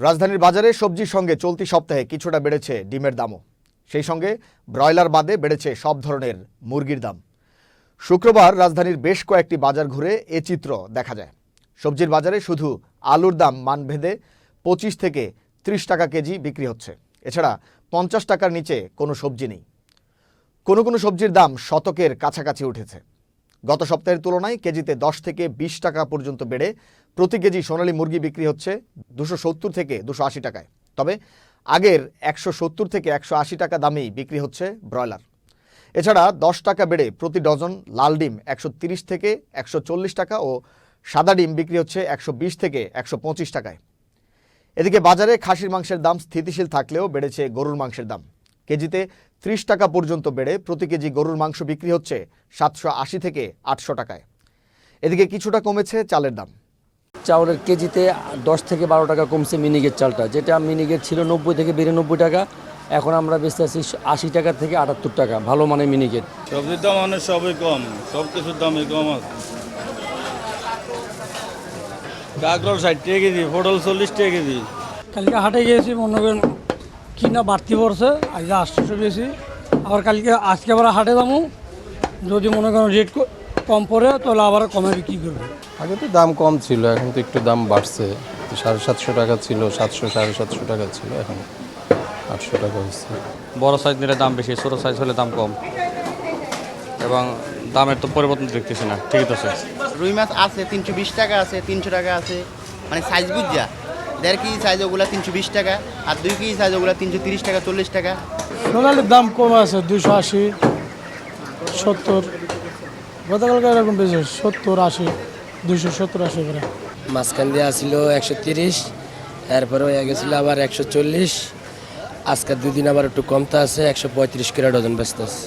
রাজধানীর বাজারে সবজির সঙ্গে চলতি সপ্তাহে কিছুটা বেড়েছে ডিমের দামও। সেই সঙ্গে ব্রয়লার বাদে বেড়েছে সব ধরনের মুরগির দাম। শুক্রবার রাজধানীর বেশ কয়েকটি বাজার ঘুরে এ চিত্র দেখা যায়। সবজির বাজারে শুধু আলুর দাম মানভেদে 25 থেকে 30 টাকা কেজি বিক্রি হচ্ছে। এছাড়া 50 টাকার নিচে কোনো সবজি নেই। কোনো কোনো সবজির দাম শতকের কাছাকাছি উঠেছে। গত সপ্তাহের তুলনায় কেজিতে 10 থেকে 20 টাকা পর্যন্ত বেড়ে প্রতি কেজি সোনালী মুরগি বিক্রি হচ্ছে 270 থেকে 280 টাকায়। তবে আগের 170 থেকে 180 টাকা দামেই বিক্রি হচ্ছে ব্রয়লার। এছাড়া 10 টাকা বেড়ে প্রতি ডজন লাল ডিম 130 থেকে 140 টাকা ও সাদা ডিম বিক্রি হচ্ছে 120 থেকে 125 টাকায়। এদিকে বাজারে খাসির মাংসের দাম স্থিতিশীল থাকলেও বেড়েছে গরুর মাংসের দাম। কেজিতে 30 টাকা পর্যন্ত বেড়ে প্রতি কেজি গরুর মাংস বিক্রি হচ্ছে 780 থেকে 800 টাকায়। এদিকে কিছুটা কমেছে চালের দাম। চাউলের কেজিতে 10 থেকে 12 টাকা কমছে মিনিকেট চালটা, যেটা মিনিকেট ছিল 90 থেকে 92 টাকা, এখন আমরা বেচতে আছি 80 টাকা থেকে 78 টাকা ভালো মানে মিনিকেট। সবজির দাম অনেক সবই কম, সব কিছুর দামই কম আছে। কাঁকরোল 60 টাকা কেজি, পটল 40 টাকা কেজি। কালকে হাটে গিয়েছি, মনে করেন কিনা বাড়তি পড়ছে, আজকে 800 বেশি। আবার আজকে আবার হাটে যাবো, যদি মনে করেন রেট কম পড়ে তাহলে আবার কমে বিক্রি করবো। আগে তো দাম কম ছিল, এখন তো একটু দাম বাড়ছে। 750 টাকা ছিল, 700 750 টাকা ছিল, এখন 800 টাকা হয়েছে। বড় সাইজ নিলে দাম বেশি, ছোটো সাইজ হলে দাম কম, এবং দামের তো পরিবর্তন দেখতেছি না, ঠিকই তো আছে। রুই মাছ আছে 320 টাকা আছে, 300 টাকা আছে, মানে সাইজ বুঝা 1.5 কেজি সাইজ ওগুলো 320 টাকা, আর 2 কেজি সাইজ ওগুলো 330 টাকা 40 টাকা। সোনালির দাম কম আছে 280 70, গতকালকে এরকম বেশি 70 80 270 80 করে। মাঝখান দিয়ে আসছিল 130, এরপরে হয়ে গেছিলো আবার 140, আজকের 2 দিন আবার একটু কমতে আছে 135 করে ডজন বেচতে আছে।